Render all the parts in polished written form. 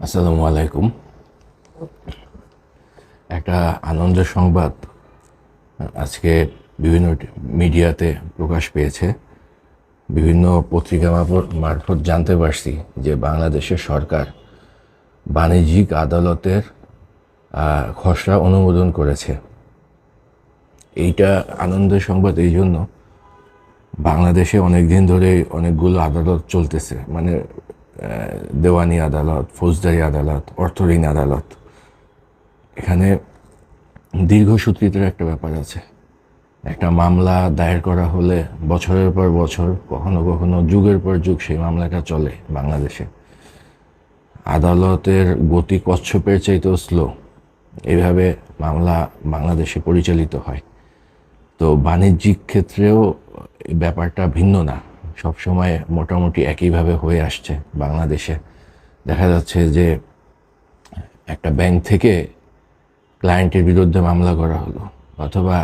আসসালামু আলাইকুম। একটা আনন্দের সংবাদ আজকে বিভিন্ন মিডিয়াতে প্রকাশ পেয়েছে। বিভিন্ন পত্রিকা মারফত জানতে পারছি যে বাংলাদেশের সরকার বাণিজ্যিক আদালতের খসড়া অনুমোদন করেছে। এইটা আনন্দের সংবাদ এই জন্য, বাংলাদেশে অনেক দিন ধরে অনেকগুলো আদালত চলতেছে, মানে দেওয়ানি আদালত, ফৌজদারি আদালত, অর্থঋণ আদালত। এখানে দীর্ঘসূত্রিতার একটা ব্যাপার আছে। একটা মামলা দায়ের করা হলে বছরের পর বছর, কখনো কখনো যুগের পর যুগ সেই মামলাটা চলে বাংলাদেশে। আদালতের গতি কচ্ছপের চাইতেও স্লো। এইভাবে মামলা বাংলাদেশে পরিচালিত হয়। তো বাণিজ্যিক ক্ষেত্রেও এই ব্যাপারটা ভিন্ন না, সবসময় মোটামুটি একইভাবে হয়ে আসছে বাংলাদেশে। দেখা যাচ্ছে যে একটা ব্যাংক থেকে ক্লায়েন্টের বিরুদ্ধে মামলা করা হলো, অথবা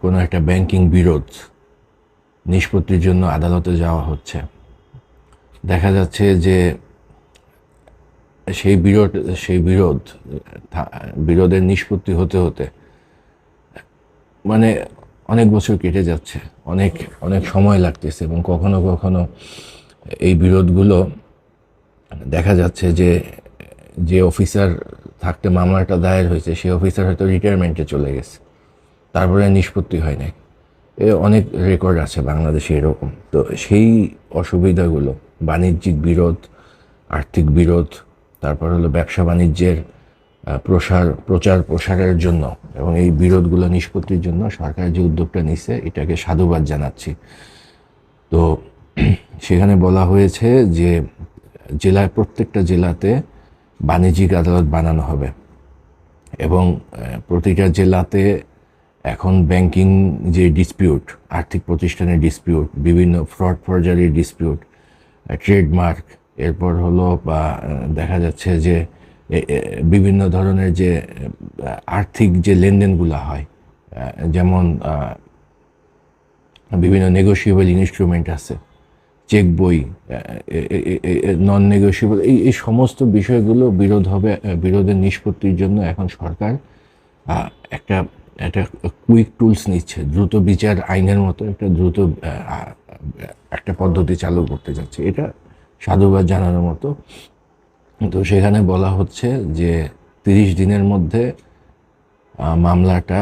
কোনো একটা ব্যাংকিং বিরোধ নিষ্পত্তির জন্য আদালতে যাওয়া হচ্ছে। দেখা যাচ্ছে যে সেই বিরোধের নিষ্পত্তি হতে হতে মানে অনেক বছর কেটে যাচ্ছে, অনেক অনেক সময় লাগতেছে, এবং কখনো কখনো এই বিরোধগুলো দেখা যাচ্ছে যে যে অফিসার থাকতে মামলাটা দায়ের হয়েছে সেই অফিসার হয়তো রিটায়ারমেন্টে চলে গেছে, তারপরে নিষ্পত্তি হয় নাই। অনেক রেকর্ড আছে বাংলাদেশে এরকম। তো সেই অসুবিধাগুলো, বাণিজ্যিক বিরোধ, আর্থিক বিরোধ, তারপর হলো ব্যবসা বাণিজ্যের প্রচার প্রসারের জন্য এবং এই বিরোধগুলো নিষ্পত্তির জন্য সরকার যে উদ্যোগটা নিছে, এটাকে সাধুবাদ জানাচ্ছি। তো সেখানে বলা হয়েছে যে প্রত্যেকটা জেলাতে বাণিজ্যিক আদালত বানানো হবে, এবং প্রতিটা জেলাতে এখন ব্যাংকিং যে ডিসপিউট, আর্থিক প্রতিষ্ঠানের ডিসপিউট, বিভিন্ন ফ্রড ফরজারির ডিসপিউট, ট্রেডমার্ক, এরপর হলো বা দেখা যাচ্ছে যে বিভিন্ন ধরনের যে আর্থিক যে লেনদেনগুলো হয়, যেমন বিভিন্ন নেগোশিয়েবল ইনস্ট্রুমেন্ট আছে, চেক বই, নন নেগোশিয়েবল, এই সমস্ত বিষয়গুলো বিরোধের নিষ্পত্তির জন্য এখন সরকার একটা একটা কুইক টুলস নিচ্ছে, দ্রুত বিচার আইনের মতো একটা পদ্ধতি চালু করতে যাচ্ছে। এটা সাধুবাদ জানানোর মতো। তো সেখানে বলা হচ্ছে যে 30 দিনের মধ্যে মামলাটা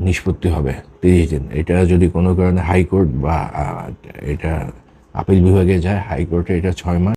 নিষ্পত্তি হবে। 30 দিন। এটা যদি কোনো কারণে হাইকোর্ট বা এটা আপিল বিভাগে যায়, হাইকোর্টে এটা 6 মাস।